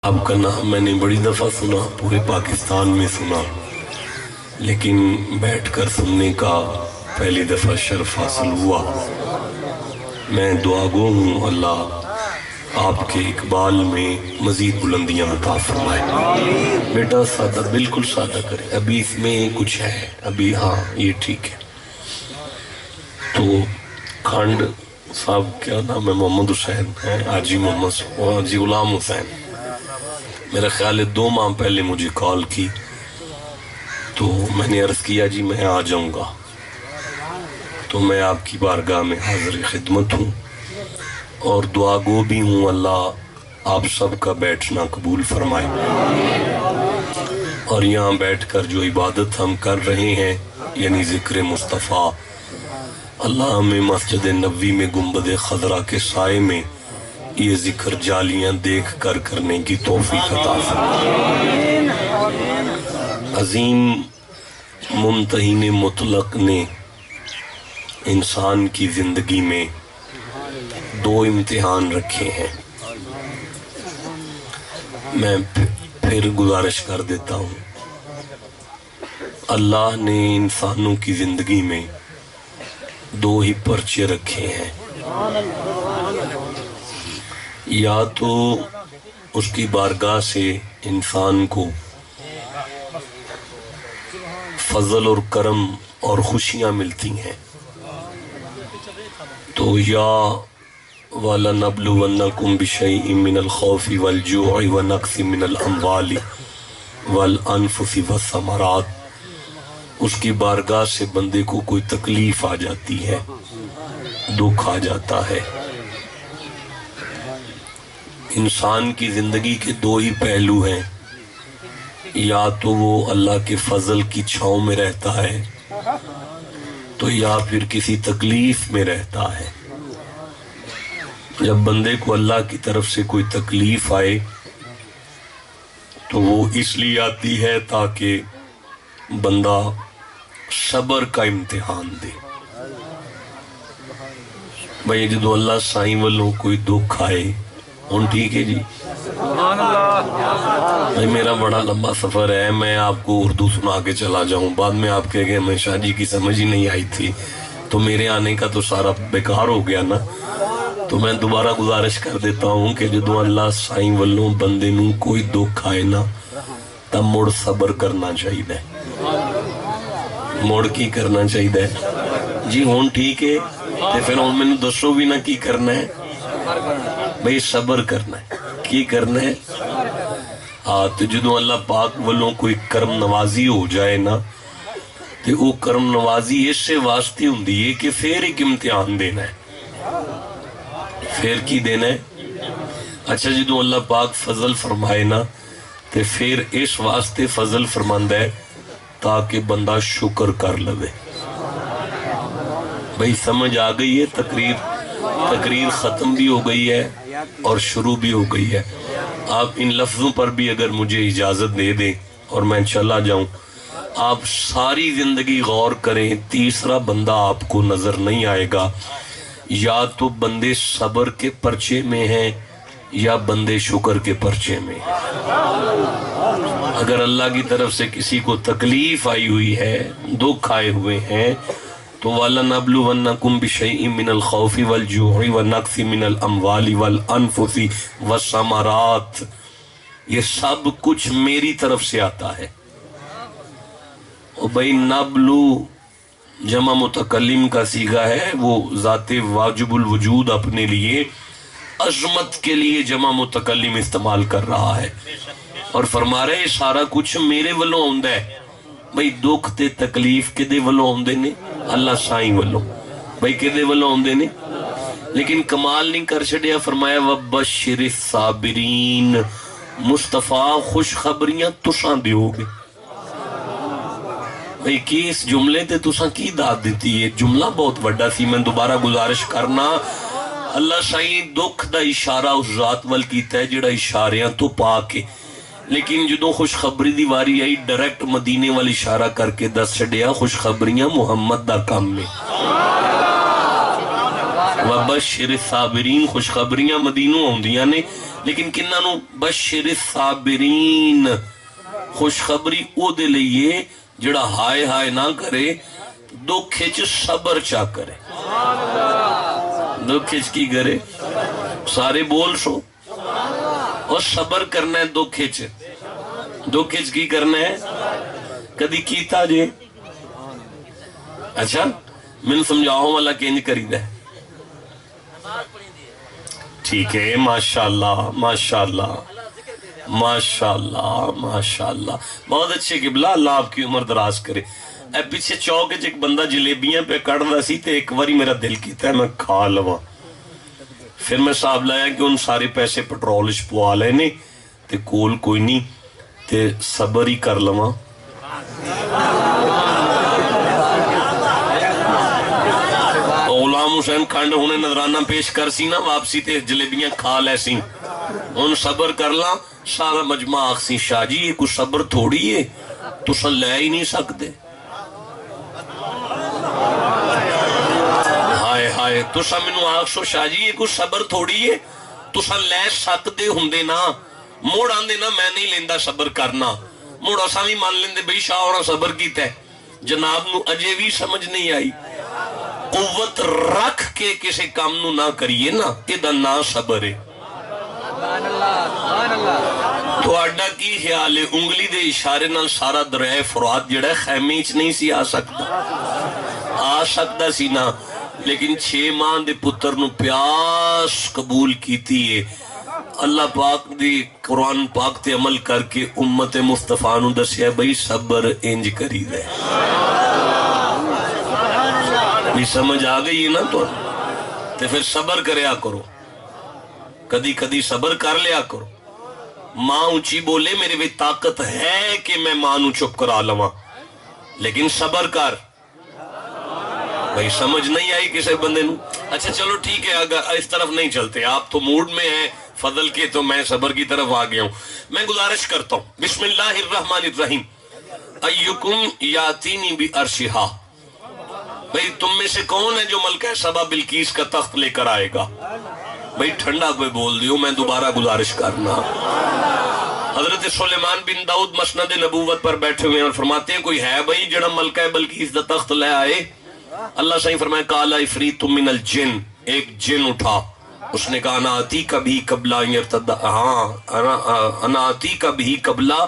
آپ کا نام میں نے بڑی دفعہ سنا، پورے پاکستان میں سنا، لیکن بیٹھ کر سننے کا پہلی دفعہ شرف حاصل ہوا۔ میں دعا گو ہوں اللہ آپ کے اقبال میں مزید بلندیاں عطا فرمائے۔ بیٹا سادہ، بالکل سادہ کرے، ابھی اس میں کچھ ہے، ابھی ہاں یہ ٹھیک ہے۔ تو کھنڈ صاحب کیا نام ہے؟ محمد حسین ہے، حاجی محمد حاجی غلام حسین، میرا خیال ہے 2 ماہ پہلے مجھے کال کی، تو میں نے عرض کیا جی میں آ جاؤں گا، تو میں آپ کی بارگاہ میں حاضر خدمت ہوں اور دعا گو بھی ہوں اللہ آپ سب کا بیٹھنا قبول فرمائے۔ اور یہاں بیٹھ کر جو عبادت ہم کر رہے ہیں یعنی ذکر مصطفیٰ، اللہ ہمیں مسجد نبوی میں گنبد خضرا کے سائے میں یہ ذکر جالیاں دیکھ کر کرنے کی توفیق عطا فرمائے۔ عظیم ممتحن مطلق نے انسان کی زندگی میں 2 امتحان رکھے ہیں۔ میں پھر گزارش کر دیتا ہوں، اللہ نے انسانوں کی زندگی میں 2 ہی پرچے رکھے ہیں، یا تو اس کی بارگاہ سے انسان کو فضل اور کرم اور خوشیاں ملتی ہیں، تو یا وَلَنَبْلُوَنَّكُمْ بِشَيْءٍ مِّنَ الْخَوْفِ وَالْجُوعِ وَنَقْصٍ مِّنَ الْأَمْوَالِ وَالْأَنفُسِ وَالثَّمَرَاتِ، اس کی بارگاہ سے بندے کو کوئی تکلیف آ جاتی ہے، دکھ آ جاتا ہے۔ انسان کی زندگی کے 2 ہی پہلو ہیں، یا تو وہ اللہ کے فضل کی چھاؤں میں رہتا ہے، تو یا پھر کسی تکلیف میں رہتا ہے۔ جب بندے کو اللہ کی طرف سے کوئی تکلیف آئے تو وہ اس لیے آتی ہے تاکہ بندہ صبر کا امتحان دے۔ بھئی جدو اللہ سائیں والوں کوئی دکھ آئے ہوں ٹھیک ہے جی، میرا بڑا لمبا سفر ہے، میں آپ کو اردو سنا کے چلا جاؤں، بعد میں آپ کہہ گئے ہمیں شاہ جی کی سمجھ ہی نہیں آئی تھی، تو میرے آنے کا تو سارا بیکار ہو گیا نا۔ تو میں دوبارہ گزارش کر دیتا ہوں کہ جدو اللہ سائیں والوں بندے نوں کوئی دکھ آئے نا تب مڑ صبر کرنا چاہیے، مڑ کی کرنا چاہیے جی ہوں ٹھیک ہے، تے پھر ہوں میں نے دسو بھی نہ کی کرنا ہے، بھئی صبر کرنا ہے، کی کرنا ہے۔ تو جدو اللہ پاک والوں کوئی کرم نوازی ہو جائے نا، تے وہ کرم نوازی اس سے واسطے ہوں دیئے کہ پھر ایک امتحان دینا ہے، پھر کی دینا ہے۔ اچھا جدو اللہ پاک فضل فرمائے نا، تے پھر اس واسطے فضل فرماندہ ہے تاکہ بندہ شکر کر لوے۔ بھئی سمجھ آ گئی ہے؟ تقریر ختم بھی ہو گئی ہے اور شروع بھی ہو گئی ہے۔ آپ ان لفظوں پر بھی اگر مجھے اجازت دے دیں اور میں چلا جاؤں، آپ ساری زندگی غور کریں، تیسرا بندہ آپ کو نظر نہیں آئے گا، یا تو بندے صبر کے پرچے میں ہیں یا بندے شکر کے پرچے میں ہیں۔ اگر اللہ کی طرف سے کسی کو تکلیف آئی ہوئی ہے، دکھ آئے ہوئے ہیں، تو وَلَنَبْلُوَنَّكُمْ بِشَيْءٍ مِّنَ الْخَوْفِ وَالْجُوعِ وَنَقْصٍ مِّنَ الْأَمْوَالِ وَالْأَنفُسِ وَالثَّمَرَاتِ، یہ سب کچھ میری طرف سے آتا ہے۔ اور بھئی نبلو جمع متکلم کا صیغہ ہے، وہ ذات واجب الوجود اپنے لیے عظمت کے لیے جمع متکلم استعمال کر رہا ہے اور فرما رہے سارا کچھ میرے والوں ہوندہ ہے۔ بھئی دکھ تے تکلیف کے دے والوں ہوندے نے اللہ سائیں والوں، بھئی کے دے والوں ہوندے نے، لیکن کمال نہیں کر چھڑیا، فرمایا وَبَشِّرِ الصَّابِرِينَ، مصطفیٰ خوشخبریاں تساں دیو گے۔ بھئی کی اس جملے تے تساں کی داد دیتی ہے؟ جملہ بہت وڈا سی، میں دوبارہ گزارش کرنا، اللہ سائیں دکھ دا اشارہ اس ذات وال کیتا ہے جڑا اشاریاں تو پاکے، لیکن جدو خوشخبری دی واری آئی ڈائریکٹ مدینے والی اشارہ کر کے دس چھڑیا خوشخبریاں محمد دا کام میں۔ وبشر الصابرین خوشخبریاں مدینوں ہوندیاں نے لیکن کنہاں نو بشر الصابرین خوشخبری او دے لئیے جڑا ہائے ہائے نہ کرے دکھ وچ صبر چا کرے دکھ وچ کی کرے سارے بول سو اور صبر کرنا ہے دکھ وچ کی کرنا ہے کدی کیتا جے اچھا میں سمجھاؤں والا کینج کری دے ٹھیک ہے ماشاءاللہ ماشاءاللہ ماشاءاللہ ماشاءاللہ بہت اچھے قبلہ اللہ آپ کی عمر دراز کرے اے پیچھے چوک ایک بندہ جلیبیاں پہ کڑ دا سی تے ایک واری میرا دل کیتا ہے میں کھا لوا پھر میں صاحب لایا کہ ان سارے پیسے پٹرولش پوا لینے تے کول کوئی نہیں تے صبر ہی کر لوا غلام حسین کھانڈ ہونے نظرانہ پیش کر سی نا واپسی تے جلیبیاں کھا لے سی ان صبر کر لا سارا مجمع آخسی شاہ جی یہ کچھ صبر تھوڑی ہے تو سن لے ہی نہیں سکتے ہائے ہائے تو سن منو آخسو شاہ جی یہ کچھ صبر تھوڑی ہے تو سن لے سکتے ہندے نا موڑ آندے نا میں نہیں لیندہ صبر کرنا موڑ اساں بھی مان لیندے بھئی شاہ ہونا صبر کیتا ہے جناب نو اجے بھی سمجھ نہیں آئی قوت رکھ کے کسی کام نو نہ کریے نا ادھا نا صبر ہے تو اڈا کی خیال ہے انگلی دے اشارے نال سارا درائے فرات جڑا ہے خیمیچ نہیں سی آ سکتا سی نا لیکن 6 ماہ دے پتر نو پیاس قبول کیتی ہے اللہ پاک دی قرآن پاک تے عمل کر کے امت مصطفیٰ نو دسیا بھئی صبر انج کری دے بھی سمجھ آ گئی نا تو پھر صبر کریا کرو کدی کدی صبر کر لیا کرو ماں اونچی بولے میرے بھی طاقت ہے کہ میں ماں نو چپ کرا لواں لیکن صبر کر بھئی سمجھ نہیں آئی کسی بندے نو اچھا چلو ٹھیک ہے اگر اس طرف نہیں چلتے آپ تو موڈ میں ہیں فضل کے تو میں صبر کی طرف آ گیا ہوں میں گزارش کرتا ہوں بسم اللہ الرحمن الرحیم ایکم یاتینی بی عرشہا بھئی تم میں سے کون ہے جو ملکہ سبا بلقیس کا تخت لے کر آئے گا بھئی ٹھنڈا کوئی بول دیو میں دوبارہ گزارش کرنا حضرت سلیمان بن داؤد مسند نبوت پر بیٹھے ہوئے اور فرماتے ہیں کوئی ہے بھئی جڑا ملکہ بلقیس دا تخت لے آئے اللہ صحیح فرمائے قال افریت من الجن ایک جن اٹھا اس نے کہا انا آتی کا بھی قبلہ انا آتی کا بھی قبلہ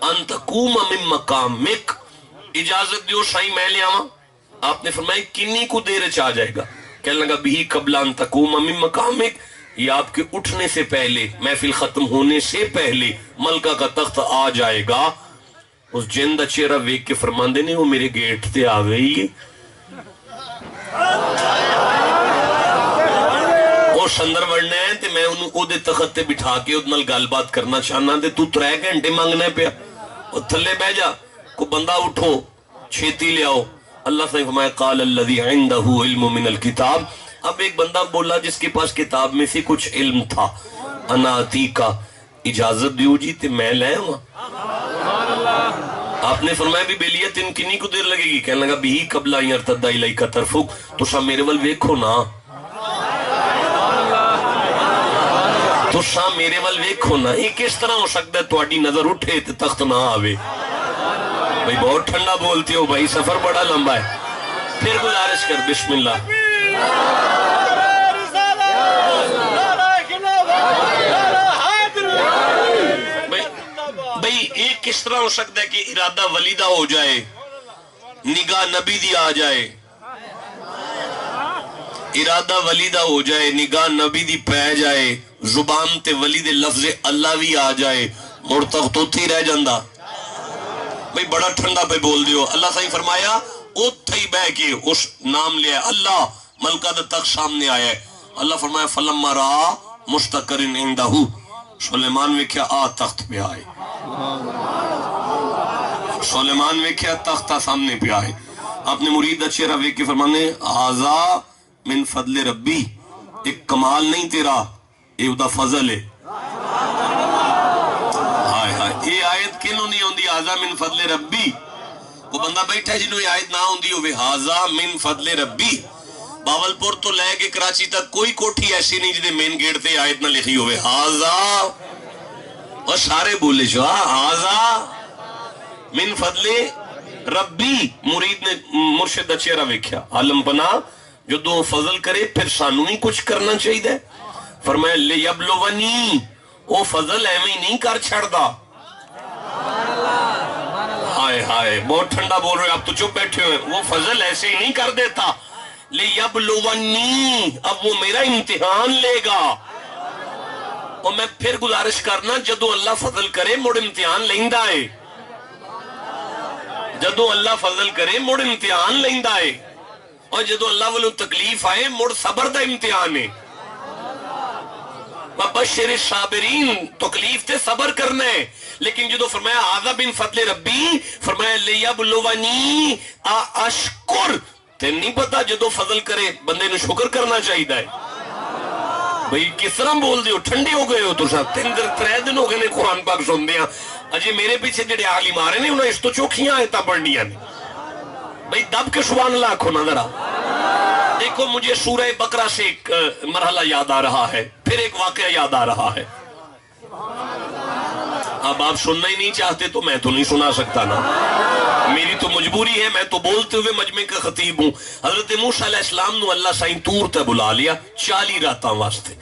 ان تقوم من مقامک اجازت دیو صحیح میں لے آواں آپ نے فرمایا کنی کو دیر چاہ جائے گا کہنے لگا بھی قبل ان تقوم من مقامک یہ آپ کے اٹھنے سے پہلے محفل ختم ہونے سے پہلے ملکہ کا تخت آ جائے گا اس جن دا چہرہ ویک کے فرماندے نے وہ میرے گیٹ تے آ گئی وہ سندر وڑنے ہیں تے میں انہوں کو دے تخت تے بٹھا کے ادنال گال بات کرنا چاہنا دے تو 3 گھنٹے مانگنے پہ اور تھلے بہ جا کو بندہ اٹھو چھیتی لے آؤ اللہ سے فرمایا قال الذی عنده علم من الکتاب اب ایک بندہ بولا جس کے پاس کتاب میں سے کچھ علم تھا انا آتی کا اجازت دیو جی تے میں لے ہوں آپ نے فرمایا بھی بیلیت ان کنی کو دیر لگے گی کہنے لگا بھی قبل آئیں ارتدہ الہی کا طرفک تو سا میرے وال ویکھو نا تو سا میرے وال ویکھو نا یہ کس طرح ہو سکتا ہے تواڈی نظر اٹھے تے تخت نہ آوے بھئی بہت ٹھنڈا بولتے ہو بھائی سفر بڑا لمبا ہے پھر گزارش کر بسم اللہ بھئی ایک کس طرح ہو سکتا ہے کہ ارادہ ولیدہ ہو جائے نگاہ نبی دی آ جائے ارادہ ولیدہ ہو جائے نگاہ نبی دی پہ جائے زبان تے ولید لفظ اللہ بھی آ جائے مرتخ تو تھی رہ جاندہ بھئی بڑا ٹھنڈا پہ بول دیو اللہ صحیح فرمایا او تھی بہ کے اس نام لیا اللہ ملکہ دا تک سامنے آیا ہے اللہ فرمایا فلما را مستقرن اندہو سلیمان میں کیا تخت پہ آئے سلیمان میں کیا تختہ سامنے پہ آئے آپ نے مرید اچھے روے کے فرمانے آزا من فضل ربی ایک کمال نہیں تیرا یہ دا فضل ہے یہ آیت کنوں نہیں ہوندی آزا من فضل ربی وہ بندہ بیٹھا ہے جنہوں یہ آیت نہ ہوندی ہوئے آزا من فضل ربی باولپور تو لے کے کراچی تک کوئی کوٹھی ایسی نہیں جدے مین گیٹ تے آیت نہ لکھی ہوئے ہاذا، اور سارے بولے جو ہاذا من فضل ربی. مرید نے مرشد دا چہرہ ویکھیا، عالم بنا جدو فضل کرے پھر سانو ہی کچھ کرنا چاہیے. فرمایا لیبلونی، او فضل ایویں نہیں کر چھڑدا. ہائے ہائے بہت ٹھنڈا بول رہے آپ تو چپ بیٹھے ہوئے. وہ فضل ایسے ہی نہیں کر دیتا. لیبلونی، اب وہ میرا امتحان لے گا. اور میں پھر گزارش کرنا جدو اللہ فضل کرے مڑ امتحان لیندا ہے. جدو اللہ فضل کرے مڑ امتحان لیندا ہے، اور جدو اللہ والوں تکلیف آئے مڑ صبر دا امتحان ہے. وَبَشِّرِ الصَّابِرِينَ، تکلیف تے صبر کرنا ہے. لیکن جدو فرمایا هَذَا مِن فَضْلِ رَبِّی، فرمایا لِيَبْلُوَنِي أَشْكُرُ. تے نہیں پتا جدو فضل کرے بندے نے شکر کرنا چاہیے ہے. بھئی کس طرح بول دیو، ٹھنڈے ہو گئے ہو تو ساتھ 3 دن ہو گئے نے قرآن پاک سن دیا. اجی میرے پیچھے جڑے عالم آ رہے نے انہیں اس تو چوکھیاں آیتاں پڑھنیاں نے. بھئی دب کے سبحان اللہ کھو نہ ذرا. دیکھو مجھے سورہ بقرہ سے ایک مرحلہ یاد آ رہا ہے، پھر ایک واقعہ یاد آ رہا ہے. اب آپ سننا ہی نہیں چاہتے تو میں تو نہیں سنا سکتا نا، میری تو مجبوری ہے. میں تو بولتے ہوئے مجمع کا خطیب ہوں. حضرت موسیٰ علیہ السلام نو اللہ سائیں طور تے بلا لیا 40 راتاں واسطے.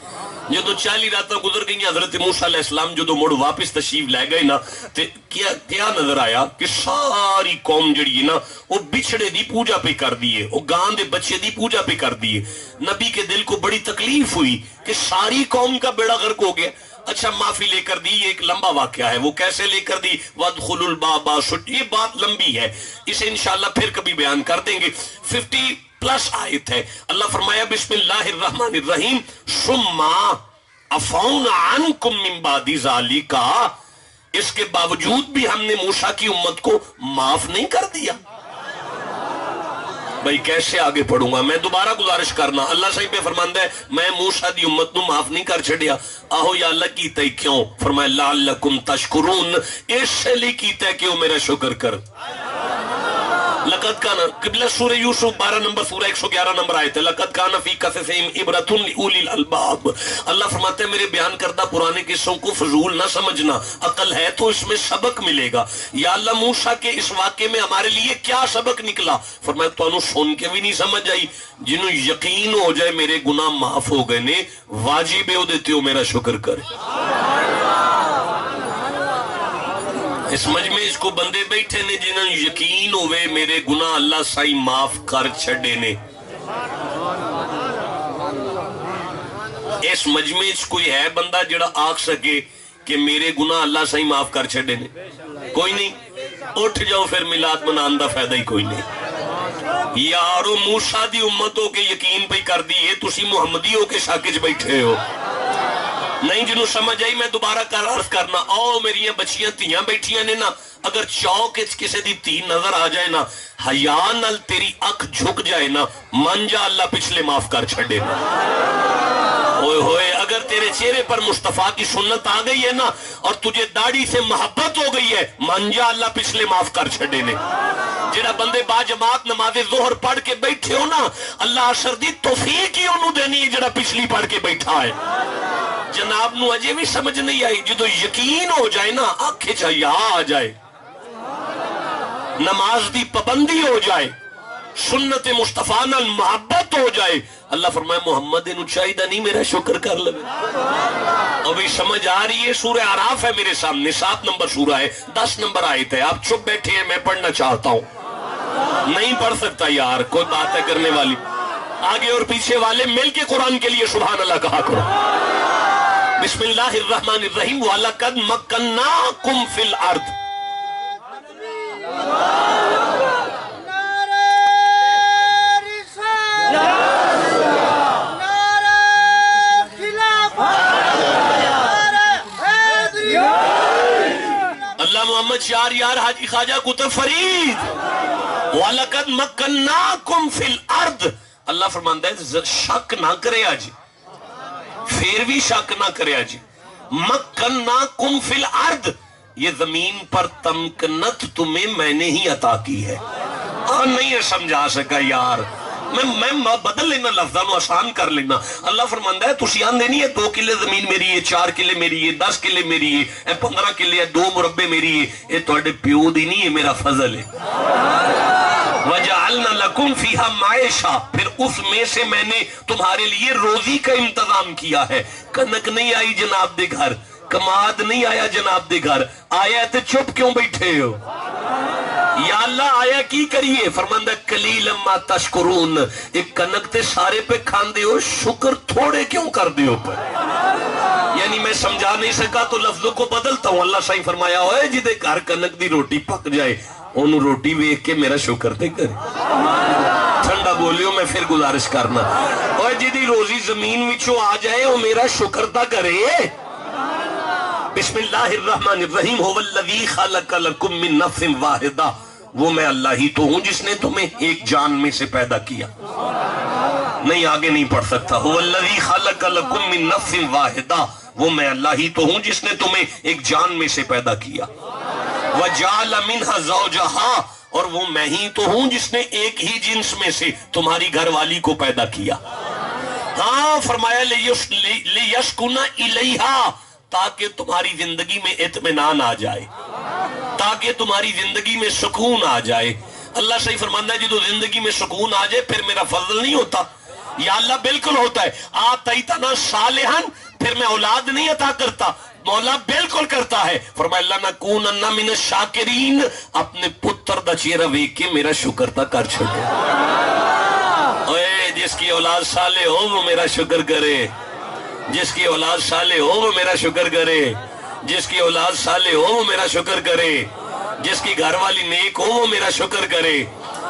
جدو 40 راتاں گزر گئی حضرت موسیٰ علیہ السلام جدو مڑ واپس تشریف لے گئے نا، کیا نظر آیا کہ ساری قوم جڑی نا وہ بچھڑے دی پوجا پہ کر دیئے، وہ گان دے بچے دی پوجا پہ کر دیئے. نبی کے دل کو بڑی تکلیف ہوئی کہ ساری قوم کا بیڑا غرق ہو گیا. اچھا معافی لے کر دی. یہ ایک لمبا واقعہ ہے. وہ کیسے لے کر دی؟ وَادْخُلُوا الْبَابَ سُجَّدًا. یہ بات لمبی ہے، اسے انشاءاللہ پھر کبھی بیان کر دیں گے. 50+ آیت ہے. اللہ فرمایا بسم اللہ الرحمن الرحیم ثُمَّ عَفَوْنَا عَنْكُم مِّن بَعْدِ ذَلِكَ. اس کے باوجود بھی ہم نے موسیٰ کی امت کو معاف نہیں کر دیا. بھئی کیسے آگے پڑھوں گا میں؟ دوبارہ گزارش کرنا. اللہ صحیح پہ فرماندہ ہے میں موسیٰ دی امت نو معاف نہیں کر چھڑیا. آہو یا اللہ کیتا ہے کیوں؟ فرمایا لعلکم تشکرون، اس سے لی کیتا ہے کہ وہ میرا شکر کر. لقد کانا قبلہ سورہ یوسف 12 نمبر سورہ 111 نمبر آیت ہے. لقد کانا فی قصصہم عبرۃ لأولی الالباب. اللہ فرماتے ہیں میرے بیان کردہ پرانے قصوں کو فضول نہ سمجھنا، عقل ہے تو اس میں سبق ملے گا. یا اللہ موسیٰ کے اس واقعے میں ہمارے لیے کیا سبق نکلا؟ فرمایا تو انہوں سن کے بھی نہیں سمجھ آئی. جنہوں یقین ہو جائے میرے گناہ معاف ہو گئے نے، واجب ہے دیتے ہو میرا شکر کرے. اس مجمع اس کو بندے بیٹھے نے جنہوں یقین ہوئے میرے گناہ اللہ سائی معاف کر چھڑے نے. اس مجمع اس کوئی ہے بندہ جڑا آکھ سکے کہ میرے گناہ اللہ سائی معاف کر چھڑے نے؟ کوئی نہیں. اٹھ جاؤ پھر میلاد منان دا فائدہ ہی کوئی نہیں. یارو موسیٰ دی امتوں کے یقین پہ کر دیئے، تسی محمدیوں کے شاکج بیٹھے ہو. نہیں جنہوں سمجھ آئی میں دوبارہ عرض کرنا. آؤ میری بچیاں تیاں بیٹھیاں نے نا، اگر چوک کسی دی تی نظر آ جائے نا، حیا نال تیری اکھ جھک جائے نا، من جا اللہ پچھلے معاف کر چھڑے نا. ہوئے ہوئے اگر تیرے چہرے پر مصطفیٰ کی سنت آ گئی ہے نا اور تجھے داڑھی سے محبت ہو گئی ہے، من جا اللہ پچھلے معاف کر چھڑے نے. جڑا بندے با جماعت نماز ظہر پڑھ کے بیٹھے ہو نا، اللہ عصر دی توفیق ہی انہوں دینی ہے جڑا پچھلی پڑھ کے بیٹھا ہے. جناب نو اجے بھی سمجھ نہیں آئی. جدو یقین ہو جائے نا، آنکھیں چاہیے آ جائے، نماز دی پابندی ہو جائے، سنت مصطفیٰ نال محبت ہو جائے، اللہ فرمائے محمد انہوں چاہیدہ نہیں میرا شکر کر لے. ابھی سمجھ آ رہی ہے؟ سورہ اعراف ہے میرے سامنے، 7 نمبر سورہ ہے، 10 نمبر آیت ہے. آپ چپ بیٹھے ہیں، میں پڑھنا چاہتا ہوں. نہیں پڑھ سکتا یار، کوئی بات ہے کرنے والی. آگے اور پیچھے والے مل کے قرآن کے لیے سبحان اللہ کہا کرو. بسم اللہ الرحمن الرحیم وَلَقَدْ مَكَّنَّاكُمْ فِي الْأَرْضِ. اللہ محمد شار یار حاجی خواجہ کتب فرید. وَلَقَدْ مَكَّنَّاكُمْ فِي الْأَرْضِ. اللہ فرماندہ ہے شک نہ کرے آج، پھر بھی شک نہ کرے آج. مکناکم فی الارض، یہ زمین پر تمکنت تمہیں میں نے ہی عطا کی ہے. اور نہیں سمجھا سکا یار. میں بدل لینا لفظاں نو آسان کر لینا. اللہ فرماندا ہے تسی آندے نہیں ہے 2 کلے زمین میری ہے 4 کلے میری ہے 10 کلے میری ہے 15 کلے ہے 2 مربع میری ہے. یہ تواڈے پیو دی نہیں ہے میرا فضل ہے. وَجَعَلْنَا لَكُمْ فِيهَا مَعِيشَةً پھر اس میں سے میں نے تمہارے لیے روزی کا انتظام کیا ہے. کنک نہیں آئی جناب دے گھر, کماد نہیں آیا جناب دے گھر, آیا تو چپ کیوں بیٹھے ہو؟ یا اللہ آیا کی کریے؟ فرماندہ قلیلا ما تشکرون, ایک کنک تے سارے پہ کھاندے ہو, شکر تھوڑے کیوں کر دے ہو پر؟ یعنی میں سمجھا نہیں سکا تو لفظوں کو بدلتا ہوں. اللہ صحیح فرمایا ہوئے جدے گھر کنک دی روٹی پک جائے انہوں روٹی ویکھ کے میرا شکر تے کرے. ٹھنڈا بولیو میں پھر گزارش کرنا, اور جدی روزی زمین وچوں آ جائے وہ میرا شکر تا کرے. بسم اللہ الرحمن الرحیم. هو الذی خلق لکم من نفس واحدہ, وہ میں اللہ ہی تو ہوں جس نے تمہیں ایک جان میں سے پیدا کیا. نہیں آگے نہیں پڑھ سکتا. هو الذی خلق لکم من نفس واحدہ, وہ میں اللہ ہی تو ہوں جس نے تمہیں ایک جان میں سے پیدا کیا. وَجَعَلَ مِنْهَا زَوْجَهَا, اور وہ میں ہی تو ہوں جس نے ایک ہی جنس میں سے تمہاری گھر والی کو پیدا کیا. ہاں فرمایا لِيَسْكُنَ إِلَيْهَا, تاکہ تمہاری زندگی میں اطمینان آ جائے, تاکہ تمہاری زندگی میں سکون آ جائے. اللہ صحیح فرماندہ ہے جدو زندگی میں سکون آ جائے پھر میرا فضل نہیں ہوتا. یا اللہ بالکل ہوتا ہے. آتیتنا صالحاً, پھر میں اولاد نہیں عطا کرتا, مولا بالکل کرتا ہے. فرمایا اللہ نکونن من الشاکرین, اپنے پتر دا چہرہ ویکھ کے میرا شکر تا کر چھوڑے. اے جس کی اولاد صالح ہو وہ میرا شکر کرے, جس کی اولاد صالح ہو وہ میرا شکر کرے, جس کی اولاد صالح ہو وہ میرا شکر کرے, جس کی گھر والی نیک ہو وہ میرا شکر کرے,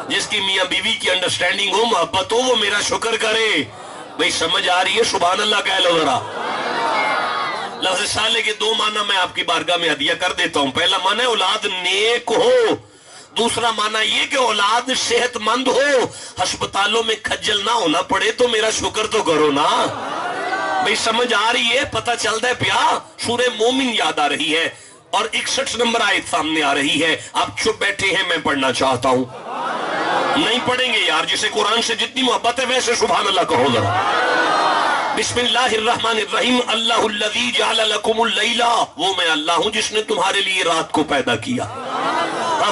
جس کی میاں بیوی کی انڈرسٹینڈنگ ہو محبت ہو وہ میرا شکر کرے. بھئی سمجھ آ رہی ہے؟ سبحان اللہ کہہ لو ذرا. لفظ صالح کے 2 معنی میں آپ کی بارگاہ میں ہدیہ کر دیتا ہوں. پہلا معنی ہے اولاد نیک ہو, دوسرا معنی یہ کہ اولاد صحت مند ہو, ہسپتالوں میں کھجل نہ ہونا پڑے تو میرا شکر تو کرو نا. بھئی سمجھ آ رہی ہے؟ پتہ چلتا ہے پیا. سورہ مومن یاد آ رہی ہے اور 61 نمبر آیت سامنے آ رہی ہے. آپ چپ بیٹھے ہیں, میں پڑھنا چاہتا ہوں. نہیں پڑھیں گے یار, جسے قرآن سے جتنی محبت ہے ویسے سبحان اللہ کہو ذرا. بسم اللہ الرحمن الرحیم. اللہ الذی جعل لکم اللیل, وہ میں اللہ ہوں جس نے تمہارے لیے رات کو پیدا کیا.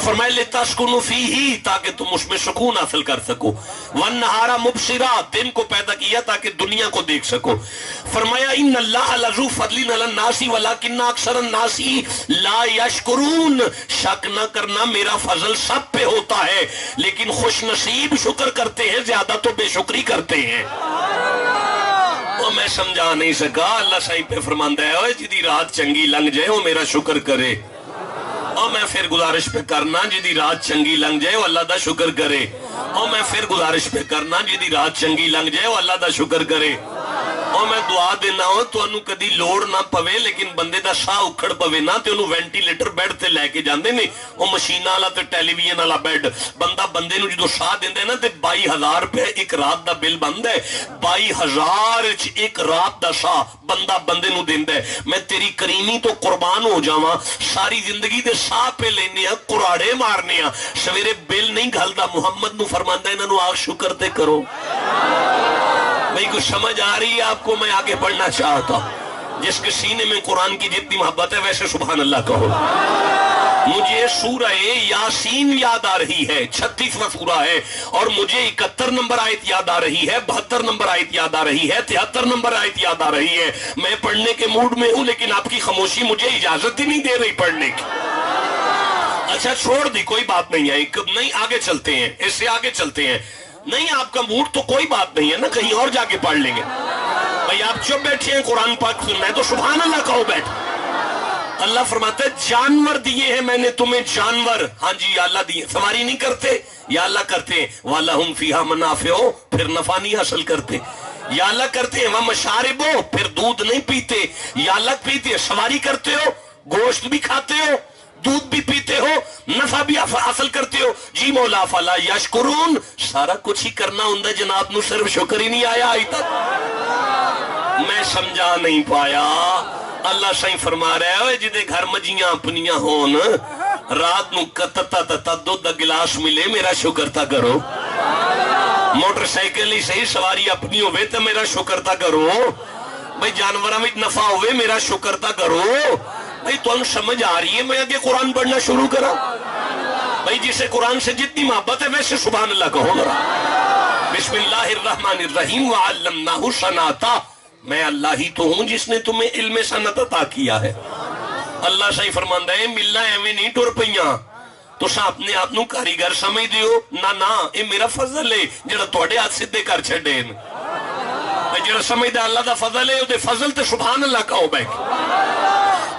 فرمائے لتسکنوا فیہ, تاکہ تم اس میں سکون حاصل کر سکو. والنہار مبصرا, دن کو پیدا کیا تاکہ دنیا کو دیکھ سکو. فرمایا ان اللہ لذو فضل علی الناس ولکن اکثر الناس لا یشکرون, شک نہ کرنا میرا فضل سب پہ ہوتا ہے لیکن خوش نصیب شکر کرتے ہیں, زیادہ تو بے شکری کرتے ہیں. وہ میں سمجھا نہیں سکا. اللہ صحیح پہ فرماندہ ہے جدی رات چنگی لنگ جائے وہ میرا شکر کرے. اور میں پھر گزارش پہ کرنا جدی رات چنگی لنگ جائے وہ اللہ دا شکر کرے. اور میں پھر گزارش پہ کرنا جدی رات چنگی لنگ جائے وہ اللہ دا شکر کرے. اور میں دعا دینا ہوں تو انہوں کدی لوڑ نہ پوے لیکن بندے دا ساہ اکھڑ پوے نہ تے انہوں وینٹیلیٹر بیڈ تے لے کے جاندے نے. وہ مشینہ والا تے ٹیلی ویژن والا بیڈ, بندہ بندے نو جدو ساہ دیندے نا تے 22,000 روپے ایک رات دا بل بند ہے. 22,000 ایک رات دا ساہ بندہ بندے نو دیندا ہے. میں تیری کریمی تو قربان ہو جاواں, ساری زندگی دے ساہ پہ لینے ہیں, قراڑے مارنے ہیں, سویرے بل نہیں گھلدا. محمد نو فرماندا انہاں نو آگ شکر تے کرو. بھئی کچھ سمجھ آ رہی ہے آپ کو؟ میں آگے پڑھنا چاہتا ہوں. جس کے سینے میں قرآن کی جتنی محبت ہے ویسے سبحان اللہ کہو. مجھے سورہ یاسین یاد آ رہی ہے, 36واں سورہ ہے, اور مجھے 71 نمبر آیت یاد آ رہی ہے, 72 نمبر آیت یاد آ رہی ہے, 73 نمبر آیت یاد آ رہی ہے. میں پڑھنے کے موڈ میں ہوں لیکن آپ کی خاموشی مجھے اجازت ہی نہیں دے رہی پڑھنے کی. اچھا چھوڑ دی, کوئی بات نہیں ہے, نہیں آگے چلتے ہیں, اس سے آگے چلتے ہیں. نہیں آپ کا موڈ تو کوئی بات نہیں ہے نا, کہیں اور جا کے پڑھ لیں گے. بھئی آپ چپ بیٹھے ہیں قرآن پاک سننا ہے تو سبحان اللہ کہو بیٹھ. اللہ فرماتا ہے جانور دیے ہیں میں نے تمہیں, جانور. ہاں جی یا اللہ دیے. سواری نہیں کرتے یا اللہ کرتے ہیں. وَلَهُمْ فِيهَا مَنَافِعُ, پھر نفع نہیں حاصل کرتے. یا اللہ کرتے ہیں. وَمَشَارِبُ, پھر دودھ نہیں پیتے. یا اللہ پیتے ہیں. سواری کرتے ہو, گوشت بھی کھاتے ہو, دودھ بھی پیتے ہو, نفع بھی حاصل کرتے ہو. جی مولا فلا یشکرون, سارا کچھ ہی کرنا ہوں جناب نو, صرف شکر ہی نہیں آیا آئی تک. میں سمجھا نہیں پایا. اللہ صحیح فرما رہا ہے جدے گھر مجیاں اپنیاں ہون, رات نو کتتا تتا دودھ دا گلاس ملے میرا شکر تا کرو. موٹر سائیکل ہی صحیح سواری اپنی ہوئے تو میرا شکر تا کرو بھئی، جانوراں وچ نفع ہوئے میرا شکر تا کرو بھئی۔ تو سمجھ آ رہی ہے میں آگے قرآن پڑھنا شروع کرا بھئی؟ جسے قرآن سے جتنی محبت ہے ویسے سبحان اللہ کہو گا۔ بسم اللہ الرحمن الرحیم وعلمناہ صنعتا، میں اللہ ہی تو ہوں جس نے تمہیں علم صنعت عطا کیا ہے۔ اللہ صحیح فرماندہ ہے ملنا ایویں نہیں ٹر پئیاں تو سا اپنے آپ نو کاریگر سمجھ دیو، نہ اے میرا فضل ہے جڑا تواڈے ہاتھ سدھے کر چھڈے۔ جڑا سمجھدا اللہ دا فضل ہے اودے فضل تے سبحان اللہ کہو بیٹھ۔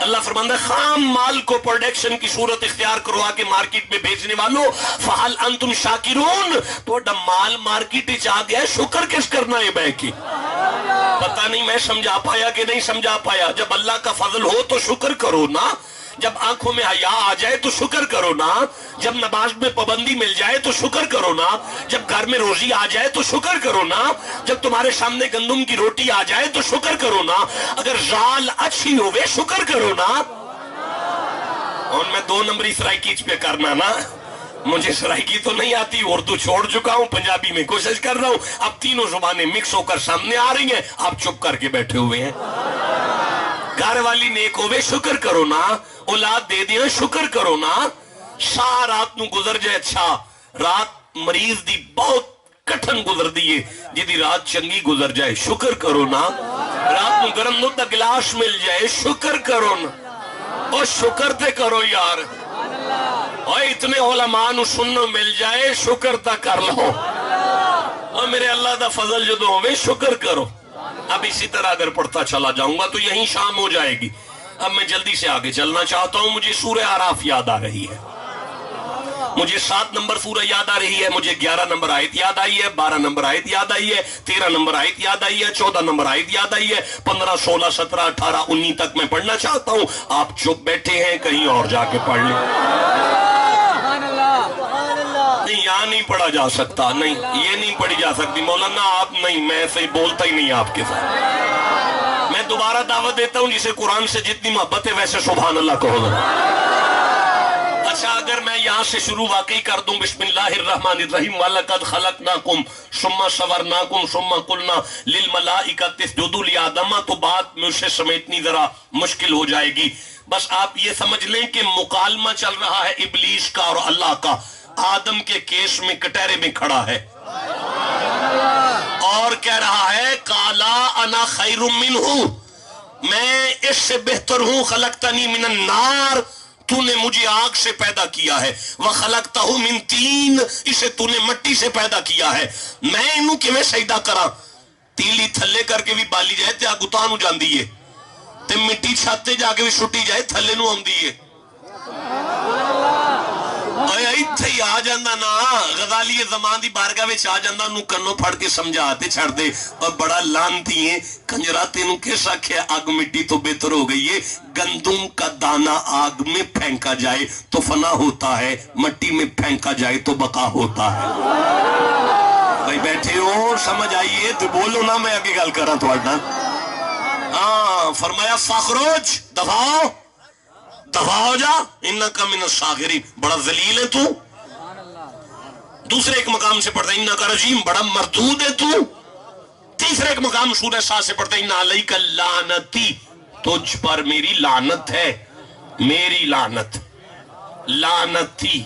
اللہ فرماندہ ہے خام مال کو پروڈکشن کی صورت اختیار کرو آگے مارکیٹ میں بھیجنے والوں، فَحَلْ أَنْتُمْ شَاكِرُونَ، تو مال مارکیٹ ہی چاہ گیا ہے، شکر کس کرنا ہے بے کی؟ پتہ نہیں میں سمجھا پایا کہ نہیں سمجھا پایا۔ جب اللہ کا فضل ہو تو شکر کرو نا، جب آنکھوں میں حیا آ جائے تو شکر کرو نا، جب نماز میں پابندی مل جائے تو شکر کرو نا، جب گھر میں روزی آ جائے تو شکر کرو نا، جب تمہارے سامنے گندم کی روٹی آ جائے تو شکر کرو نا، اگر زال اچھی ہوئے شکر کرو نا۔ اور میں 2 نمبری سرائکی پہ کرنا نا، مجھے سرائکی تو نہیں آتی، اردو چھوڑ چکا ہوں، پنجابی میں کوشش کر رہا ہوں، اب تینوں زبانیں مکس ہو کر سامنے آ رہی ہیں، آپ چپ کر کے بیٹھے ہوئے ہیں۔ گھر والی نیک ہوئے شکر کرو نا، اولاد دے دیا شکر کرو نا، سا رات نو گزر جائے اچھا، رات مریض دی بہت کٹھن گزر دیئے، جدی رات چنگی گزر جائے شکر کرو نا، رات نو گرم نو تا گلاس مل جائے شکر کرو نا، اور شکر تے کرو یار، اور اتنے علماء نو سنو مل جائے شکر تا کر لو، اور میرے اللہ دا فضل جدو ہوئے شکر کرو۔ اب اسی طرح اگر پڑھتا چلا جاؤں گا تو یہیں شام ہو جائے گی۔ اب میں جلدی سے آگے چلنا چاہتا ہوں، مجھے سورہ اعراف یاد آ رہی ہے، مجھے 7 نمبر سورہ یاد آ رہی ہے، مجھے 11 نمبر آیت یاد آئی ہے، 12 نمبر آیت یاد آئی ہے، 13 نمبر آیت یاد آئی ہے، 14 نمبر آیت یاد آئی ہے، 15 16 17 18 19 تک میں پڑھنا چاہتا ہوں۔ آپ چپ بیٹھے ہیں، کہیں اور جا کے پڑھ لیں۔ نہیں یہاں نہیں پڑھا جا سکتا، نہیں یہ نہیں پڑھی جا سکتی مولانا آپ نہیں، میں ایسے ہی بولتا ہی نہیں آپ کے ساتھ۔ میں دوبارہ دعوت دیتا ہوں، جسے قرآن سے جتنی محبت ہے ویسے سبحان اللہ کہو گا۔ اچھا اگر میں یہاں سے شروع واقعی کر دوں، بسم اللہ الرحمن الرحیم وَلَقَدْ خَلَقْنَاكُمْ ثُمَّ صَوَرْنَاكُمْ ثُمَّ قُلْنَا لِلْمَلَائِكَةِ اسْجُدُوا لِآدَمَ، تو بات میں اسے سمیٹنی ذرا مشکل ہو جائے گی۔ بس آپ یہ سمجھ لیں کہ مکالمہ چل رہا ہے ابلیس کا اور اللہ کا، آدم کے کیس میں کٹہرے میں کھڑا ہے اور کہہ رہا ہے قَالَ أَنَا خَيْرٌ مِّنْهُ، میں اس سے بہتر ہوں، خَلَقْتَنِي مِنَ النَّارِ، تو نے مجھے آگ سے پیدا کیا ہے، وَخَلَقْتَهُ مِن طِينٍ، اسے تو نے مٹی سے پیدا کیا ہے، میں انہوں کہ میں سجدہ کرا، تیلی تھلے کر کے بھی بالی جائے تے آگتان ہو جان دیئے، تے مٹی چھاتے جا کے بھی چھٹی جائے تھلے نو ہم دیئے۔ ایتھے ہی آ جاندہ نا، غزالی زمان دی بارگاہ وچ آ جاندہ، نو کنو پھڑ کے سمجھاتے چھڑ دے، اور بڑا لانتی ہیں کنجراتے نو کیسا کیا، آگ مٹی تو بہتر ہو گئی ہے، گندم کا دانہ آگ میں پھینکا جائے تو فنا ہوتا ہے، مٹی میں پھینکا جائے تو بقا ہوتا ہے۔ بھائی بیٹھے ہو سمجھ آئیے تو بولو نا، میں آگے گل کر رہا تو آٹھنا۔ ہاں فرمایا فخروج، دفاؤ دفاع ہو جا، انکا من الصاغرین، بڑا ذلیل ہے تو۔ دوسرے ایک مقام سے پڑھتا ہے انکا رجیم، بڑا مردود ہے تو۔ تیسرے ایک مقام سورہ سات سے پڑھتا ہے ان علیک لعنتی، تجھ پر میری لعنت ہے، میری لعنت، لعنتی،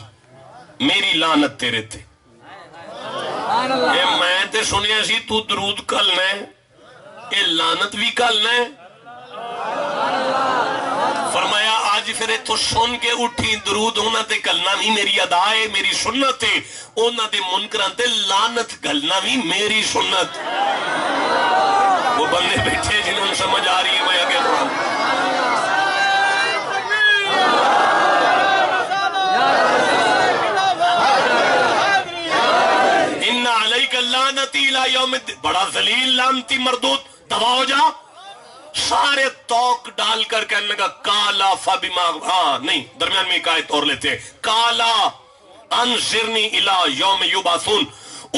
میری لعنت تیرے تھے۔ میں تے سنیا سی تو درود کلنا ہے، اے لعنت بھی کلنا ہے۔ فرمایا آج پھر تو سن کے اٹھی، درود ہونا تے کلنا بھی میری ادا ہے، میری سنت ہے، اونا دے منکران تے لعنت کلنا بھی میری سنت۔ وہ بندے بیٹھے جنہوں نے سمجھ آ رہی ہے میں آگے قرآن۔ ان علیک اللعنتی الی یوم الدین، بڑا ذلیل لعنتی مردود، دبا ہو جا۔ سارے توق ڈال کر کہنے کا کالا فبما، ہاں نہیں درمیان میں ایک آیت اور لیتے ہیں، کالا انظرنی الی یوم یبعثون،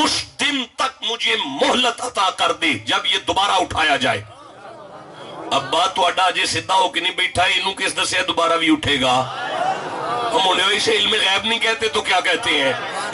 اس دن تک مجھے مہلت عطا کر دے جب یہ دوبارہ اٹھایا جائے۔ اب بات تو اڈا جے سدھا ہو کہ نہیں بیٹھا ہے، انہوں کس دسے دوبارہ بھی اٹھے گا؟ ہم انہیں اسے علم غیب نہیں کہتے تو کیا کہتے ہیں؟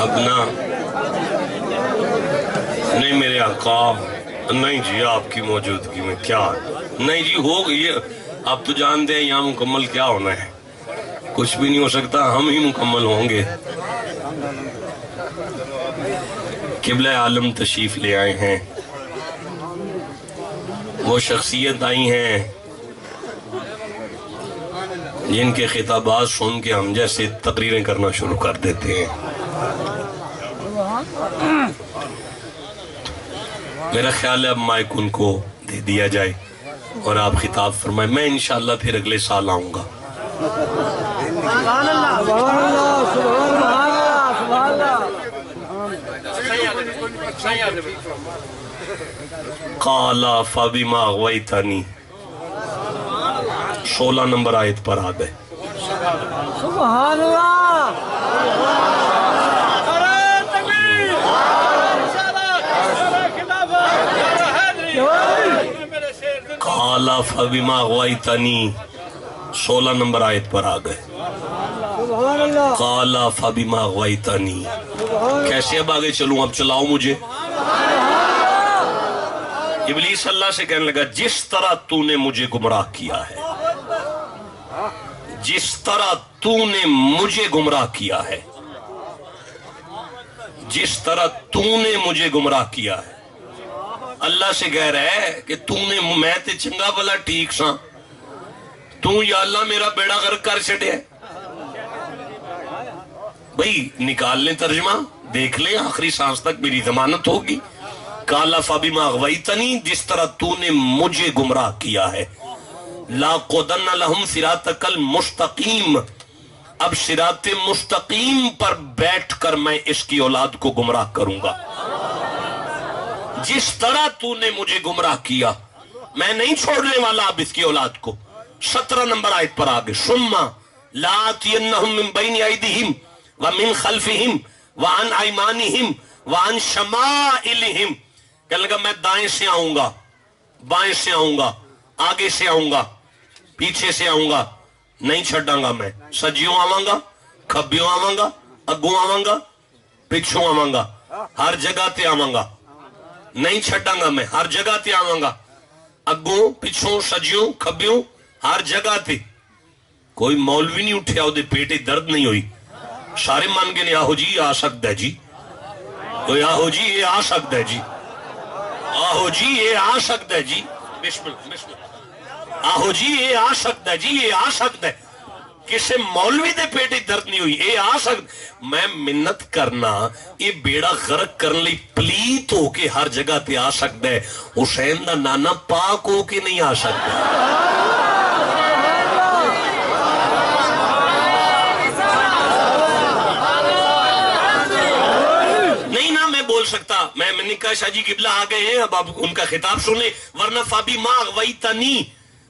اب نا نہیں میرے آقا، نہیں جی آپ کی موجودگی میں کیا، نہیں جی ہو گئی، آپ تو جانتے ہیں یہاں مکمل کیا ہونا ہے، کچھ بھی نہیں ہو سکتا، ہم ہی مکمل ہوں گے۔ قبلہ عالم تشریف لے آئے ہیں، وہ شخصیت آئی ہیں جن کے خطابات سن کے ہم جیسے تقریریں کرنا شروع کر دیتے ہیں۔ میرا خیال ہے اب مائک ان کو دے دیا جائے اور آپ خطاب فرمائیں، میں انشاءاللہ پھر اگلے سال آؤں گا۔ قَالَ فَبِمَا أَغْوَيْتَنِي 16 نمبر آیت پر آ گئے۔ سبحان اللہ، قَالَ فَبِمَا أَغْوَيْتَنِي 16 نمبر آیت پر آ گئے۔ سبحان اللہ، قَالَ فَبِمَا أَغْوَيْتَنِي، کیسے اب آگے چلوں، اب چلاؤ مجھے۔ ابلیس اللہ سے کہنے لگا جس طرح تو نے مجھے گمراہ کیا ہے، جس طرح تو نے مجھے گمراہ کیا ہے، جس طرح تو نے مجھے گمراہ کیا ہے، اللہ سے کہہ رہا ہے کہ تو نے، میں تے چنگا بھلا ٹھیک سا، تو یا اللہ میرا بیڑا غرق کر چھڑے۔ بھئی نکال لیں ترجمہ، دیکھ لیں آخری سانس تک میری ضمانت ہوگی۔ قَالَ فَبِمَا أَغْوَيْتَنِي، جس طرح تو نے مجھے گمراہ کیا ہے، لَأَقْعُدَنَّ لَهُمْ صِرَاطَكَ الْمُسْتَقِيمَ، اب صراط مستقیم پر بیٹھ کر میں اس کی اولاد کو گمراہ کروں گا۔ جس طرح تو نے مجھے گمراہ کیا میں نہیں چھوڑنے والا اب اس کی اولاد کو۔ 17 نمبر آیت پر آگے، ثُمَّ لَآتِيَنَّهُم مِّن بَيْنِ أَيْدِيهِمْ وَمِنْ خَلْفِهِمْ وَعَنْ أَيْمَانِهِمْ وَعَنْ شَمَائِلِهِمْ، کہنے لگا میں دائیں سے آؤں گا، بائیں سے آؤں گا، آگے سے آؤں گا، پیچھے سے آؤں گا، نہیں چھڑاں گا میں، سجیوں آواں گا، کھبیوں آواں گا، اگوں آواں گا، پچھوں آواں گا، ہر جگہ تے آواں گا، نہیں چھڑاں گا میں، ہر جگہ تے آواں گا، اگوں پچھوں سجیوں کھبیوں ہر جگہ تے۔ کوئی مولوی نہیں اٹھیا وہ دے پیٹے درد نہیں ہوئی، سارے مان کے آہو جی آ سکتا ہے جی، کوئی آہو جی یہ آ سکتا ہے جی، آہو جی یہ آ سکتا ہے جی، بسم اللہ بسم اللہ، آہو جی یہ آ سکتا ہے جی، یہ آ سکتا ہے، کسے مولوی دے پیٹے درد نہیں ہوئی، یہ آ سکتا۔ میں منت کرنا یہ بیڑا غرق کرنے لی پلیت ہو کے ہر جگہ تے آ سکتا ہے، حسین دا نانا پاک ہو کے نہیں آ سکتا۔ سکتا میں نے کہا شاہ جی قبلہ آ گئے ہیں، اب آپ ان کا خطاب سنیں، ورنہ فَبِمَا أَغْوَيْتَنِي،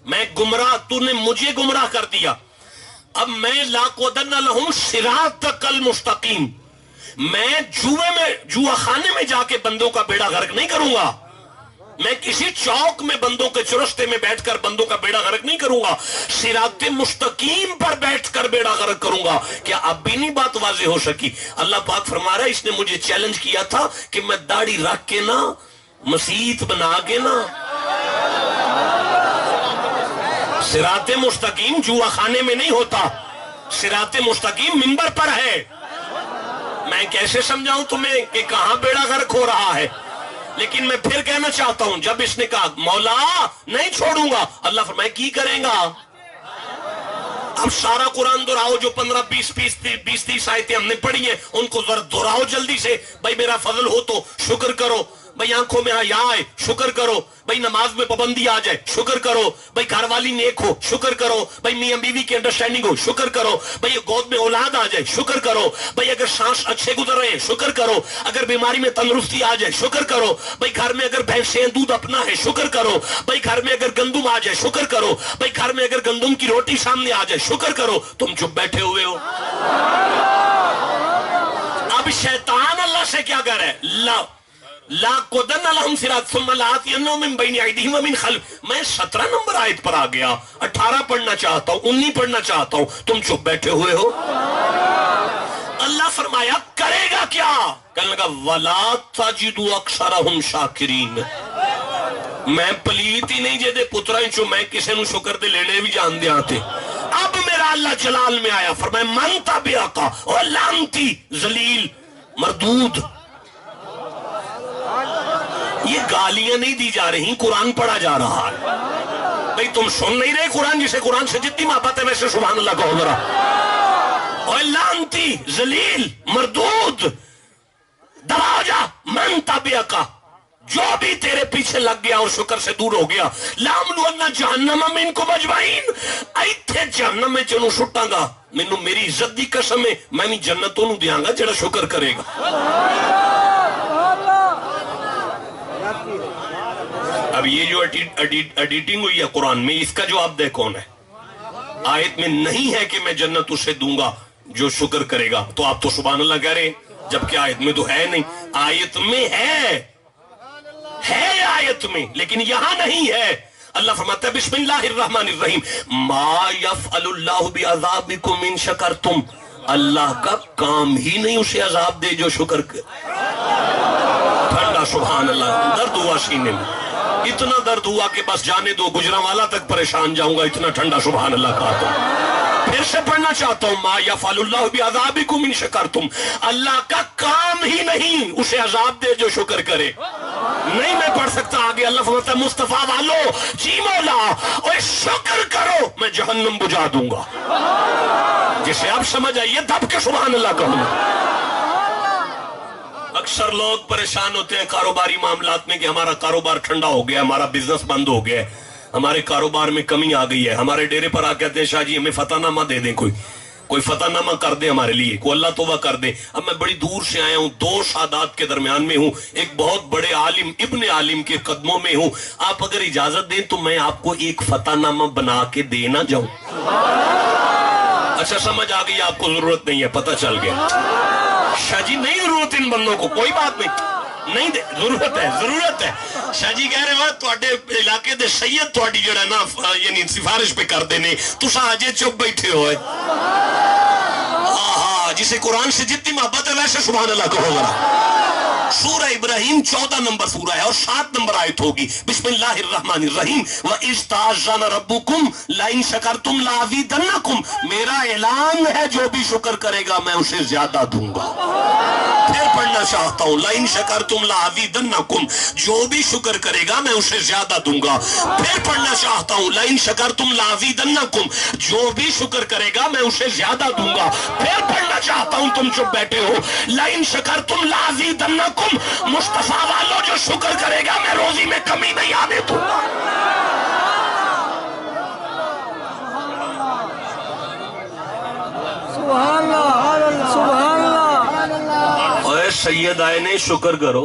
میں گمراہ، تو نے مجھے گمراہ کر دیا، اب میں لَأَقْعُدَنَّ لَهُمْ صِرَاطَكَ الْمُسْتَقِيمَ، میں جوا خانے میں جا کے بندوں کا بیڑا غرق نہیں کروں گا، میں کسی چوک میں بندوں کے چرستے میں بیٹھ کر بندوں کا بیڑا غرق نہیں کروں گا، صراط مستقیم پر بیٹھ کر بیڑا غرق کروں گا۔ کیا اب بھی نہیں بات واضح ہو سکی؟ اللہ پاک فرما رہا ہے اس نے مجھے چیلنج کیا تھا کہ میں داڑھی رکھ کے نا، مسیت بنا کے نا، صراط مستقیم جوا خانے میں نہیں ہوتا، صراط مستقیم منبر پر ہے۔ میں کیسے سمجھاؤں تمہیں کہ کہاں بیڑا غرق ہو رہا ہے؟ لیکن میں پھر کہنا چاہتا ہوں، جب اس نے کہا مولا نہیں چھوڑوں گا، اللہ فرمائے کی کریں گا؟ اب سارا قرآن دہراؤ، جو 15-20-30 آیتیں ہم نے پڑھی ہیں ان کو ذرا دہراؤ جلدی سے۔ بھائی میرا فضل ہو تو شکر کرو، بھائی آنکھوں میں حیا آئے شکر کرو، بھائی نماز میں پابندی آ جائے شکر کرو، بھائی گھر والی نیک ہو شکر کرو، بھائی میاں بیوی کی انڈرسٹینڈنگ ہو شکر کرو، بھائی گود میں اولاد آ جائے شکر کرو، بھائی اگر سانس اچھے گزر رہے ہیں شکر کرو، اگر بیماری میں تندرستی آ جائے شکر کرو، بھائی گھر میں اگر بھینسیں دودھ اپنا ہے شکر کرو، بھائی گھر میں اگر گندم آ جائے شکر کرو، بھائی گھر میں اگر گندم کی روٹی سامنے آ جائے شکر کرو۔ تم چپ بیٹھے ہوئے ہو۔ اب شیطان اللہ سے کیا کہہ رہا ہے؟ لا قدن لهم صراط ثم لآتینہم من بین ایدیہم ومن خلف. میں 17 نمبر آیت پر آ گیا، 18 پڑھنا چاہتا ہوں، 19 پڑھنا چاہتا ہوں، تم چپ بیٹھے ہوئے ہو. اللہ فرمایا کرے گا کیا؟ کہنے لگا وَلَا تَجِدُ أَكْثَرَهُمْ شَاكِرِينَ. میں پلیت ہی نہیں جے دے پترائیں چو میں کسے نو شکر دے لینے بھی جان دیا تھے. اب میرا اللہ جلال میں آیا، فرمایا من تبعک او لعنتی ذلیل مردود. یہ گالیاں نہیں دی جا رہی، قرآن پڑھا جا رہا ہے. بھئی تم سن نہیں رہے قرآن؟ جسے قرآن سے جتنی محبت ہے ویسے سبحان اللہ کہو ذرا. اور لعنتی ذلیل مردود دبا جا. من تبعک، جو بھی تیرے پیچھے لگ گیا اور شکر سے دور ہو گیا، لَأَمْلُوَنَّ جَهَنَّمَ مِنْكُمْ أَجْمَعِينَ. ایتھے جہنم میں چنو سٹاں گا، مینوں میری عزت دی قسم ہے، میں بھی جنتوں نو دیاں گا جڑا شکر کرے گا. اب یہ جو ایڈیٹنگ ہوئی ہے قرآن میں، اس کا جواب دے کون ہے؟ آیت میں نہیں ہے کہ میں جنت اسے دوں گا جو شکر کرے گا. تو آپ تو سبحان اللہ کہہ رہے ہیں، جبکہ آیت میں تو ہے نہیں. آیت میں ہے آیت میں، لیکن یہاں نہیں ہے. اللہ فرماتا ہے بسم اللہ الرحمن الرحیم ما یفعل اللہ بعذابکم ان شکرتم. اللہ کا کام ہی نہیں اسے عذاب دے جو شکر کر. ٹھنڈا سبحان اللہ. درد ہوا سینے میں، اتنا درد ہوا کہ بس جانے دو، گجرانوالا تک پریشان جاؤں گا، اتنا ٹھنڈا سبحان اللہ کہتا ہوں. پھر سے پڑھنا چاہتا ہوں ما یفعل اللہ بعذابکم ان شکرتم. اللہ کا کام ہی نہیں اسے عذاب دے جو شکر کرے. نہیں میں پڑھ سکتا آگے. اللہ فرماتا ہے مصطفیٰ والو جی مولا اور شکر کرو میں جہنم بجھا دوں گا. جسے اب سمجھ آئیے دب کے سبحان اللہ کہوں. اکثر لوگ پریشان ہوتے ہیں کاروباری معاملات میں کہ ہمارا کاروبار ٹھنڈا ہو گیا، ہمارا بزنس بند ہو گیا، ہمارے کاروبار میں کمی آ گئی ہے. ہمارے ڈیرے پر آ کہتے ہیں شاہ جی ہمیں فتح نامہ دے دیں، کوئی فتح نامہ کر دے ہمارے لیے، کوئی اللہ توبہ کر دے. اب میں بڑی دور سے آیا ہوں، 2 سادات کے درمیان میں ہوں، ایک بہت بڑے عالم ابن عالم کے قدموں میں ہوں. آپ اگر اجازت دیں تو میں آپ کو ایک فتح نامہ بنا کے دے نہ جاؤں. اچھا سمجھ آ گئی، آپ کو ضرورت نہیں ہے، پتہ چل گیا. شاہ جی نہیں ضرورت ان بندوں کو، کوئی بات نہیں دے. ضرورت ہے. شاہ جی کہہ رہے ہو تواڈے علاقے دے سید تواڈی جڑا نا یعنی سفارش پہ کر دینے، تساں اجے چپ بیٹھے ہوئے. جسے قرآن سے جتنی محبت ہے ویسے سبحان اللہ کہو ذرا. سورہ ابراہیم 14 نمبر سورہ ہے اور 7 نمبر آیت ہوگی. بسم اللہ الرحمن الرحیم وَإِذْ تَعَذَّنَ رَبُّكُمْ لَئِن شَكَرْتُمْ لَأَزِيدَنَّكُمْ. میرا اعلان ہے جو بھی شکر کرے گا میں اسے زیادہ دوں گا. پھر پڑھنا چاہتا ہوں لَئِن شَكَرْتُمْ لَأَزِيدَنَّكُمْ. جو بھی شکر کرے گا میں اسے زیادہ دوں گا. پھر پڑھنا چاہتا ہوں لَئِن شَكَرْتُمْ لَأَزِيدَنَّكُمْ. جو بھی شکر کرے گا میں اسے زیادہ دوں گا. پھر پڑھنا چاہتا ہوں، تم چپ بیٹھے ہو، لَئِن شَكَرْتُمْ لَأَزِيدَنَّكُمْ. مصطفیٰ والو جو شکر کرے گا میں روزی میں کمی نہیں آنے دوں گا. سبحان اللہ سبحان اللہ. اے سید آئے نے شکر کرو.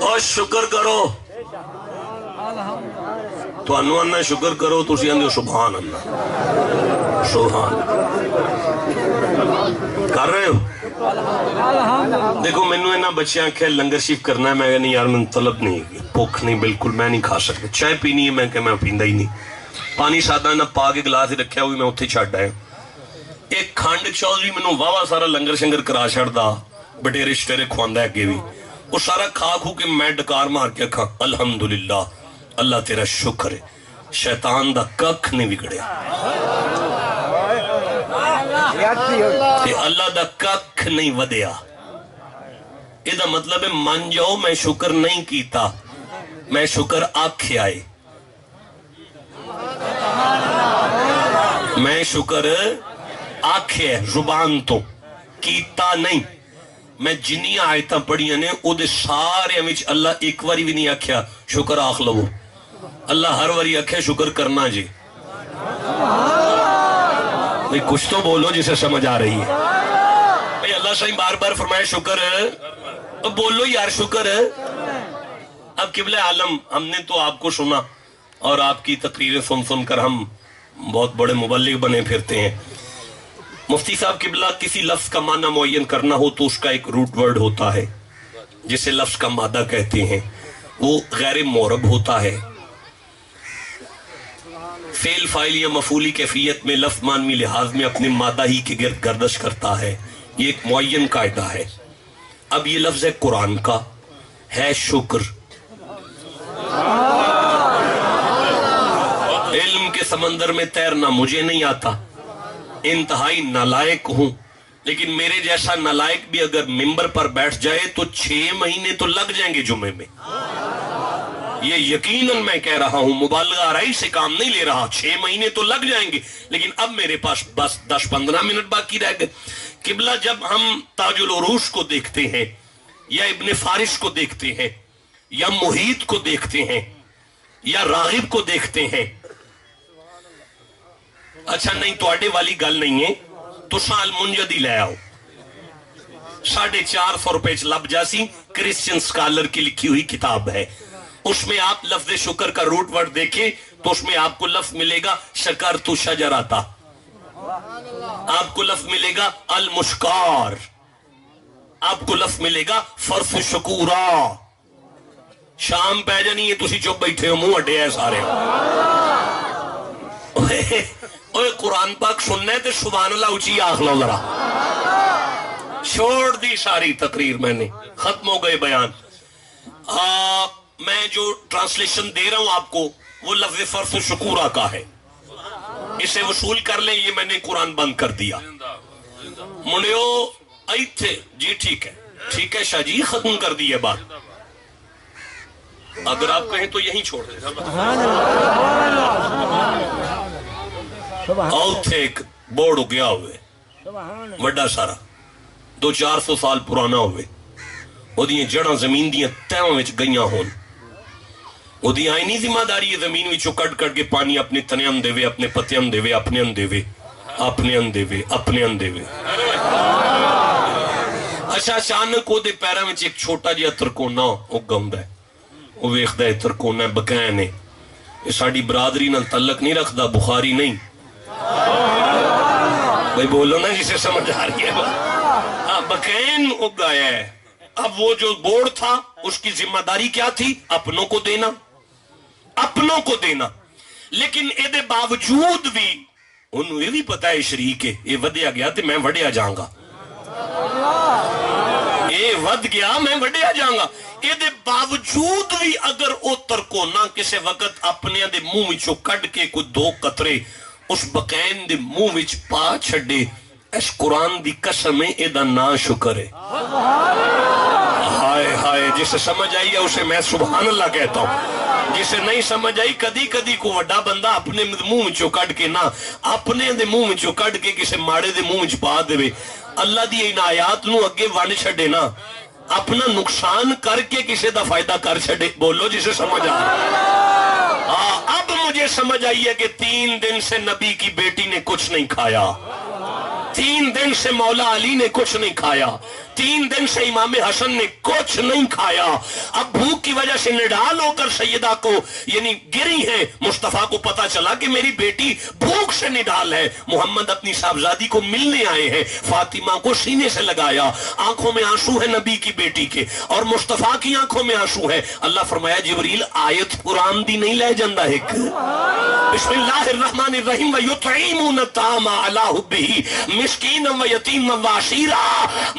اور شکر کرو تو انو شکر کرو تو اسی اندھو سبحان اللہ. سبحان کر رہے ہو. دیکھو مینوں انہاں بچیاں کہ لنگر شریف کرنا ہے، میں کہا نہیں یار میں طلب نہیں، بھوک نہیں، بالکل میں نہیں کھا سکتا. چائے پینی ہے، میں کہ میں پیندا ہی نہیں. پانی سادہ نہ پا کے گلاس ہی رکھیا ہوئی میں اتھے چھڈ آیا. ایک کھانڈ چودھری مینوں واوا سارا لنگر شنگر کرا چھڑدا، بٹیرے شٹیرے کھواندا اگے بھی. وہ سارا کھا کھو کے میں ڈکار مار کے کھا الحمدللہ اللہ تیرا شکر ہے، شیطان دا ککھ نہیں بگڑیا. کہ اللہ دا ککھ نہیں ودیا. یہ دا مطلب ہے من جاؤ میں شکر نہیں کیتا، میں شکر آکھے آئے. میں شکر آکھے زبان تو کیتا نہیں. میں جنیاں آیتاں پڑھیاں نے او دے سارے وچ اللہ ایک واری بھی نہیں آکھیا شکر آکھ لو. اللہ ہر واری آکھے شکر کرنا جی. بھئی کچھ تو بولو جسے سمجھ آ رہی ہے. بھئی اللہ صحیح بار بار فرمائے شکر، اب بولو یار شکر. اب قبلہ عالم ہم نے تو آپ کو سنا اور آپ کی تقریریں سن سن کر ہم بہت بڑے مبلغ بنے پھرتے ہیں. مفتی صاحب قبلہ کسی لفظ کا معنی معین کرنا ہو تو اس کا ایک روٹ ورڈ ہوتا ہے جسے لفظ کا مادہ کہتے ہیں، وہ غیر معرب ہوتا ہے. فعل فاعل یا مفعولی کیفیت میں لفظ معنوی لحاظ میں اپنے مادہ ہی کے گرد گردش کرتا ہے، یہ ایک معین قاعدہ ہے. اب یہ لفظ ہے قرآن کا، ہے شکر. علم کے سمندر میں تیرنا مجھے نہیں آتا، انتہائی نالائق ہوں، لیکن میرے جیسا نالائق بھی اگر ممبر پر بیٹھ جائے تو 6 مہینے تو لگ جائیں گے جمعے میں. یہ یقیناً میں کہہ رہا ہوں، مبالغہ آرائی سے کام نہیں لے رہا، 6 مہینے تو لگ جائیں گے، لیکن اب میرے پاس بس 10-15 منٹ باقی رہ گئے. قبلہ جب ہم تاج العروش کو دیکھتے ہیں یا ابن فارس کو دیکھتے ہیں یا محیط کو دیکھتے ہیں یا راغب کو دیکھتے ہیں، اچھا نہیں تو آڈے والی گل نہیں ہے تو سال منجدی لے آؤ، 450 روپے لب جاسی، کرسچن سکالر کی لکھی ہوئی کتاب ہے. اس میں آپ لفظ شکر کا روٹ ورڈ دیکھیں تو اس میں آپ کو لفظ ملے گا شکرت شجرتا، آپ کو لفظ ملے گا المشکار، آپ کو لفظ ملے گا فرس شکورا. شام پہ جانی ہے تسی چپ بیٹھے ہو، منہ اڈے ہیں سارے. اوے قرآن پاک سننے تے سبحان اللہ اچھی آخ لو ذرا. چھوڑ دی ساری تقریر، میں نے ختم ہو گئے بیان. میں جو ٹرانسلیشن دے رہا ہوں آپ کو وہ لفظ فرس شکورا کا ہے، اسے وصول کر لیں. یہ میں نے قرآن بند کر دیا. منڈیو آئی تھے جی، ٹھیک ہے ٹھیک ہے شاہ جی، ختم کر دی ہے بات. اگر آپ کہیں تو یہیں چھوڑ دیں. آؤ تھے ایک بورڈ ہو گیا ہوئے وڈا سارا 200-400 سال پرانا ہوئے، وہ دیئے جڑاں زمین دیئے تیوں وچ گئیاں ہون. وہ دی آئینی ذمہ داری ہے زمین وچوں کٹ کٹ کے پانی اپنے تنیاں دے وے، اپنے پتیاں دے وے، اپنے ان دے وے، اپنے ان دے وے، اپنے ان دے وے. اچھا اچانک وہ دے پیرا وچ ایک چھوٹا جیا ترکونا اگاؤں ہے، وہ ویکھدا ہے ترکونا بکین ہے، یہ ساڑی برادری نال تعلق نہیں رکھدا، بخاری نہیں. بھائی بولو نا جسے سمجھ آ رہی ہے. بکین اگایا ہے. اب وہ جو بورڈ تھا اس کی ذمہ داری کیا تھی؟ اپنوں کو دینا، اپنوں کو دینا. لیکن اے دے باوجود بھی انہوں یہ بھی پتا ہے شریک ہے یہ ودیا گیا تو میں وڈیا جاؤں گا، یہ ود گیا میں وڈیا جاؤں گا. اے دے باوجود بھی اگر او ترکونا کسے وقت اپنے دے منہ وچوں کڈ کے کوئی 2 قطرے اس بقین دے منہ وچ پا چھڑے، اس قرآن دی قسم اے دا نا شکر ہے. ہائے ہائے، جسے سمجھ آئی ہے اسے میں سبحان اللہ کہتا ہوں، جسے نہیں سمجھ آئی کدی کدی کو وڈا بندہ اپنے منہ وچوں کڈ کے نہ اپنے دے منہ وچوں کڈ کے کسے ماڑے دے منہ وچ پا دے، اللہ دی ان آیات نو اگے ون چھڑے نا، اپنا نقصان کر کے کسے دا فائدہ کر چھڑے. بولو جسے سمجھ آ رہا. اب مجھے سمجھ آئی ہے کہ 3 دن سے نبی کی بیٹی نے کچھ نہیں کھایا، 3 دن سے مولا علی نے کچھ نہیں کھایا، 3 دن سے امام حسن نے کچھ نہیں کھایا. اب بھوک کی وجہ سے نڈال ہو کر سیدہ کو یعنی گری ہے. مصطفیٰ کو پتا چلا کہ میری بیٹی بھوک سے نڈال ہے. محمد اپنی صاحبزادی کو ملنے آئے ہیں، فاطمہ کو سینے سے لگایا، آنکھوں میں آنسو ہے نبی کی بیٹی کے اور مصطفیٰ کی آنکھوں میں آنسو ہے. اللہ فرمایا جبریل آیت قرآن دی نہیں لے جاندہ ایک. بسم اللہ الرحمن الرحیم وَيُطْعِمُونَ الطَّعَامَ عَلَىٰ حُبِّهِ مسکینا و یتیما و عشیرا.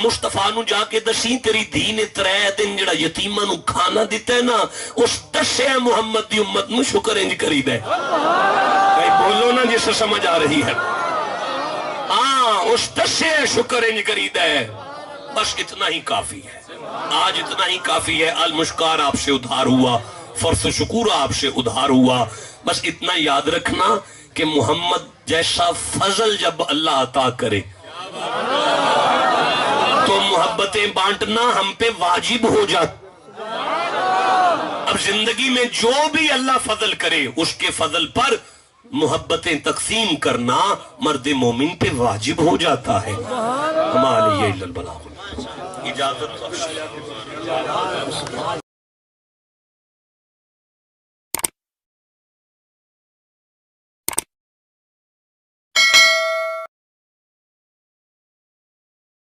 مصطفیٰ نو جا کے دسی تیری دھی نے 3 دن جڑا یتیمہ نو کھانا دیتا ہے نا، اس دسے محمد دی امت نو شکر انج کری دے. بھائی بولو نا جسے سمجھ آ رہی ہے. اس دسے شکر انج کری دے. بس اتنا ہی کافی ہے، آج اتنا ہی کافی ہے. المشکار آپ سے ادھار ہوا، فرس شکورہ آپ سے ادھار ہوا. بس اتنا یاد رکھنا کہ محمد جیسا فضل جب اللہ عطا کرے تو محبتیں بانٹنا ہم پہ واجب ہو جاتا. اب زندگی میں جو بھی اللہ فضل کرے اس کے فضل پر محبتیں تقسیم کرنا مرد مومن پہ واجب ہو جاتا ہے. ہمارے یہ البلاغ اجازت